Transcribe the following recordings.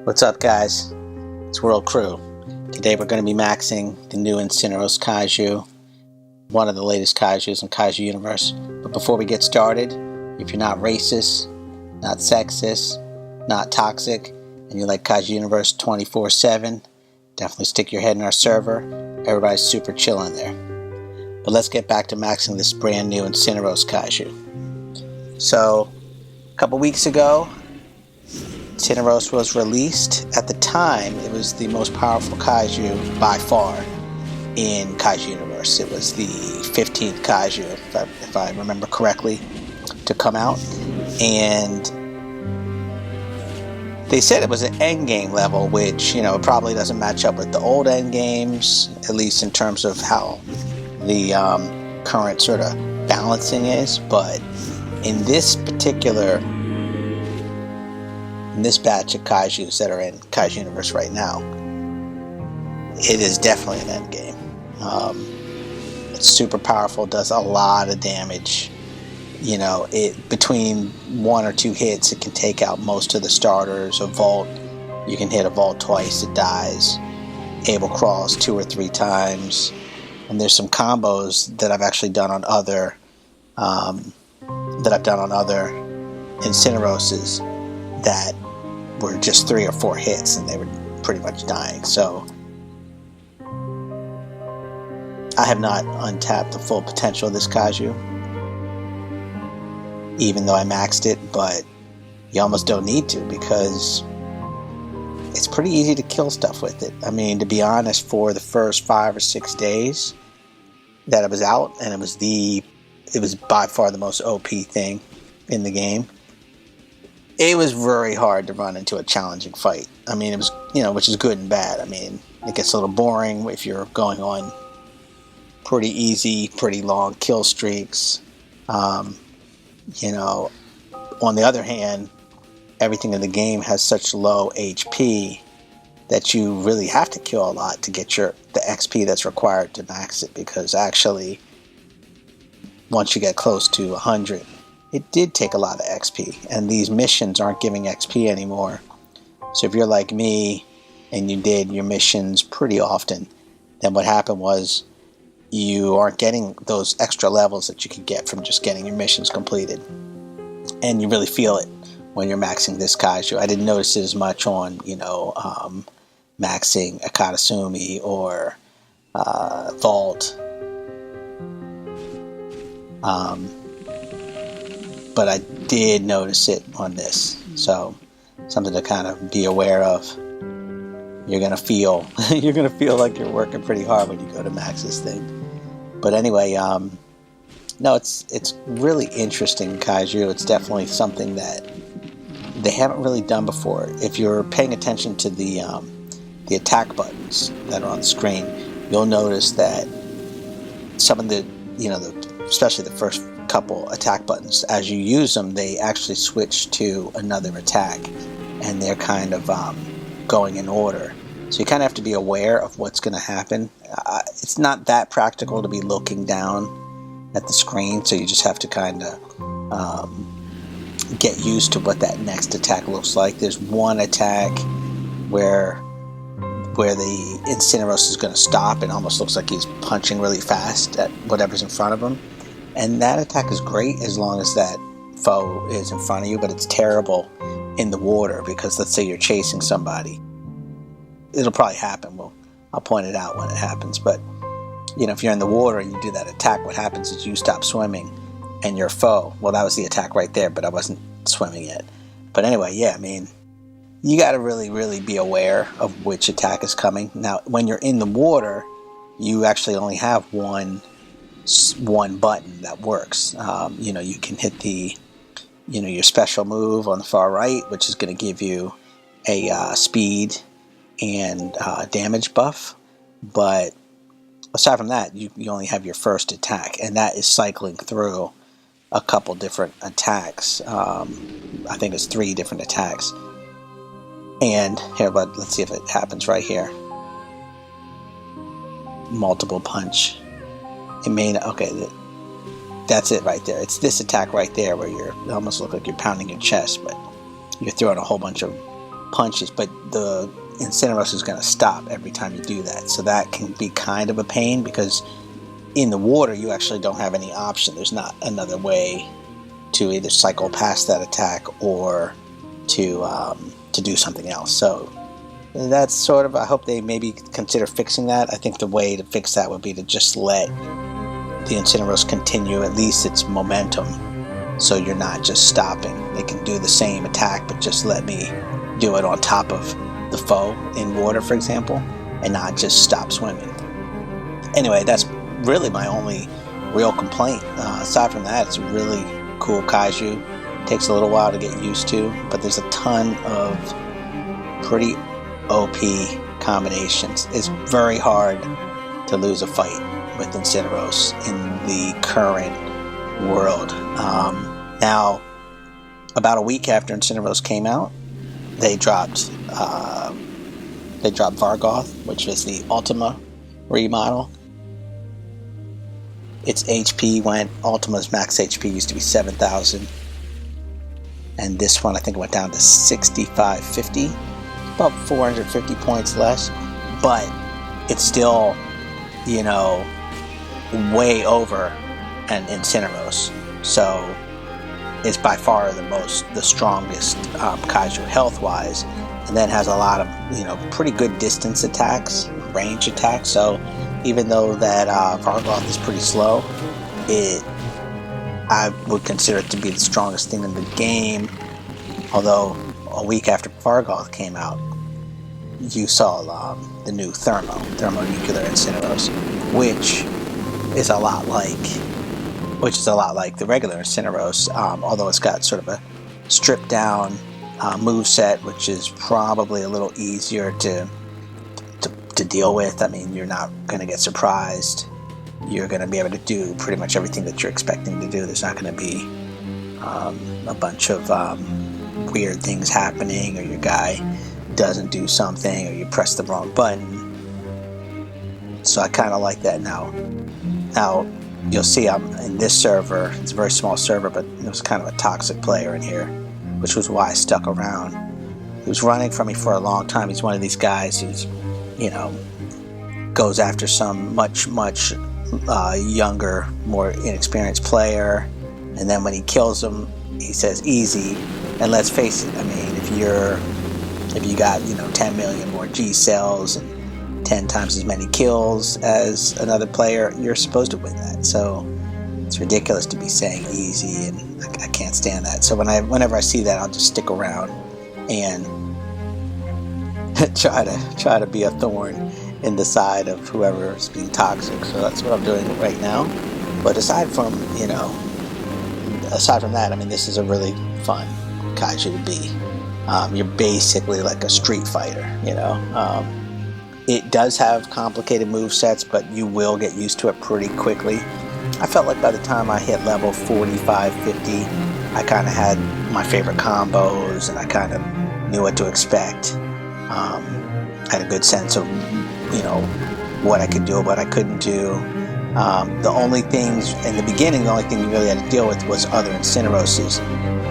What's up, guys? It's WorldCrew. Today we're going to be maxing the new Incineros Kaiju, one of the latest Kaijus in Kaiju Universe. But before we get started, if you're not racist, not sexist, not toxic, and you like Kaiju Universe 24/7, definitely stick your head in our server. Everybody's super chill in there. But let's get back to maxing this brand new Incineros Kaiju. So, a couple weeks ago, Incineros was released. At the time, it was the most powerful Kaiju by far in Kaiju Universe. It was the 15th Kaiju, if I remember correctly, to come out. And they said it was an Endgame level, which, probably doesn't match up with the old Endgames, at least in terms of how the current sort of balancing is. But in this batch of Kaijus that are in Kaiju Universe right now, it is definitely an endgame. It's super powerful, does a lot of damage. Between one or two hits, it can take out most of the starters. A vault, you can hit a vault twice, it dies. Able crawls 2 or 3 times. And there's some combos that I've actually done on other Incineroses that were just 3 or 4 hits and they were pretty much dying. So I have not untapped the full potential of this Kaiju, even though I maxed it, but you almost don't need to because it's pretty easy to kill stuff with it. I mean, to be honest, for the first 5 or 6 days that it was out, and it was by far the most OP thing in the game, it was very hard to run into a challenging fight. I mean, it was, which is good and bad. I mean, it gets a little boring if you're going on pretty easy, pretty long kill streaks. On the other hand, everything in the game has such low HP that you really have to kill a lot to get the XP that's required to max it, because actually, once you get close to 100, it did take a lot of XP, and these missions aren't giving XP anymore. So if you're like me and you did your missions pretty often, then what happened was you aren't getting those extra levels that you could get from just getting your missions completed. And you really feel it when you're maxing this Kaiju. I didn't notice it as much on, maxing Akatasumi or Vault. But I did notice it on this. So something to kind of be aware of. You're gonna feel like you're working pretty hard when you go to max this thing. But anyway, no, it's really interesting Kaiju. It's definitely something that they haven't really done before. If you're paying attention to the attack buttons that are on the screen, you'll notice that some of the especially the first couple attack buttons, as you use them, they actually switch to another attack, and they're kind of going in order. So you kind of have to be aware of what's going to happen. It's not that practical to be looking down at the screen, so you just have to kind of get used to what that next attack looks like. There's one attack where the Incineros is going to stop, and almost looks like he's punching really fast at whatever's in front of him. And that attack is great as long as that foe is in front of you, but it's terrible in the water because let's say you're chasing somebody. It'll probably happen. I'll point it out when it happens. But, if you're in the water and you do that attack, what happens is you stop swimming and your foe, well, that was the attack right there, but I wasn't swimming yet. But anyway, yeah, I mean, you got to really, really be aware of which attack is coming. Now, when you're in the water, you actually only have one button that works. You can hit your special move on the far right, which is going to give you a speed and damage buff. But aside from that, you only have your first attack, and that is cycling through a couple different attacks. I think it's 3 different attacks. And here, but let's see if it happens right here. Multiple punch. It may not, okay, that's it right there. It's this attack right there where it almost look like you're pounding your chest, but you're throwing a whole bunch of punches, but the Incineros is going to stop every time you do that. So that can be kind of a pain, because in the water you actually don't have any option. There's not another way to either cycle past that attack or to do something else. So that's sort of, I hope they maybe consider fixing that. I think the way to fix that would be to just let the Incineros continue at least its momentum, so you're not just stopping. They can do the same attack, but just let me do it on top of the foe in water, for example, and not just stop swimming. Anyway, that's really my only real complaint. Aside from that, it's a really cool kaiju. Takes a little while to get used to, but there's a ton of pretty OP combinations. It's very hard to lose a fight with Incineros in the current world. Now, about a week after Incineros came out, they dropped Vargoth, which was the Ultima remodel. Its HP went, Ultima's max HP used to be 7,000, and this one I think went down to 6,550, about 450 points less, but it's still, you know, way over an Incineros. So it's by far the strongest kaiju health-wise, and then has a lot of, you know, pretty good distance attacks, range attacks. So even though that Vargoth is pretty slow, I would consider it to be the strongest thing in the game. Although a week after Vargoth came out, you saw the new thermonuclear Incineros, which is a lot like the regular Incineros, although it's got sort of a stripped down moveset, which is probably a little easier to deal with. I mean, you're not going to get surprised. You're going to be able to do pretty much everything that you're expecting to do. There's not going to be a bunch of weird things happening, or your guy doesn't do something, or you press the wrong button. So I kind of like that now. Now, you'll see I'm in this server. It's a very small server, but there was kind of a toxic player in here, which was why I stuck around. He was running from me for a long time. He's one of these guys who's, you know, goes after some much younger, more inexperienced player, and then when he kills him, he says easy. And let's face it, I mean, if you got, you know, 10 million more G cells and 10 times as many kills as another player, you're supposed to win that. So it's ridiculous to be saying easy, and I can't stand that. So whenever I see that, I'll just stick around and try to be a thorn in the side of whoever is being toxic. So that's what I'm doing right now. But aside from that, I mean, this is a really fun kaiju to be. You're basically like a street fighter, you know. It does have complicated movesets, but you will get used to it pretty quickly. I felt like by the time I hit level 45, 50, I kind of had my favorite combos, and I kind of knew what to expect. Had a good sense of, you know, what I could do, what I couldn't do. The only things in the beginning, the only thing you really had to deal with was other Incineroses.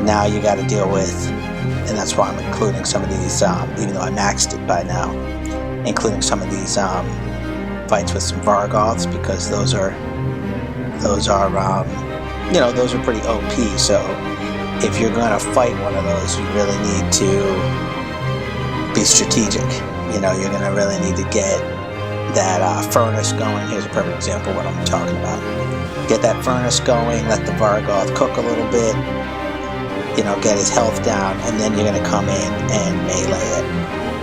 Now you got to deal with, and that's why I'm including some of these, even though I maxed it by now, including some of these fights with some Vargoths, because those are you know, those are pretty OP. So if you're going to fight one of those, you really need to be strategic. You know, you're going to really need to get that furnace going. Here's a perfect example of what I'm talking about. Get that furnace going, let the Vargoth cook a little bit, you know, get his health down, and then you're going to come in and melee it,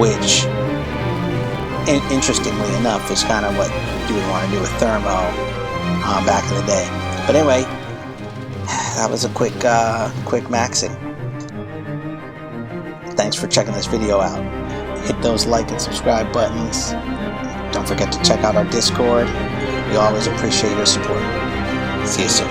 which, interestingly enough, is kind of what you would want to do with Thermo back in the day. But anyway, that was a quick maxing. Thanks for checking this video out. Hit those like and subscribe buttons. Don't forget to check out our Discord. We always appreciate your support. See you soon.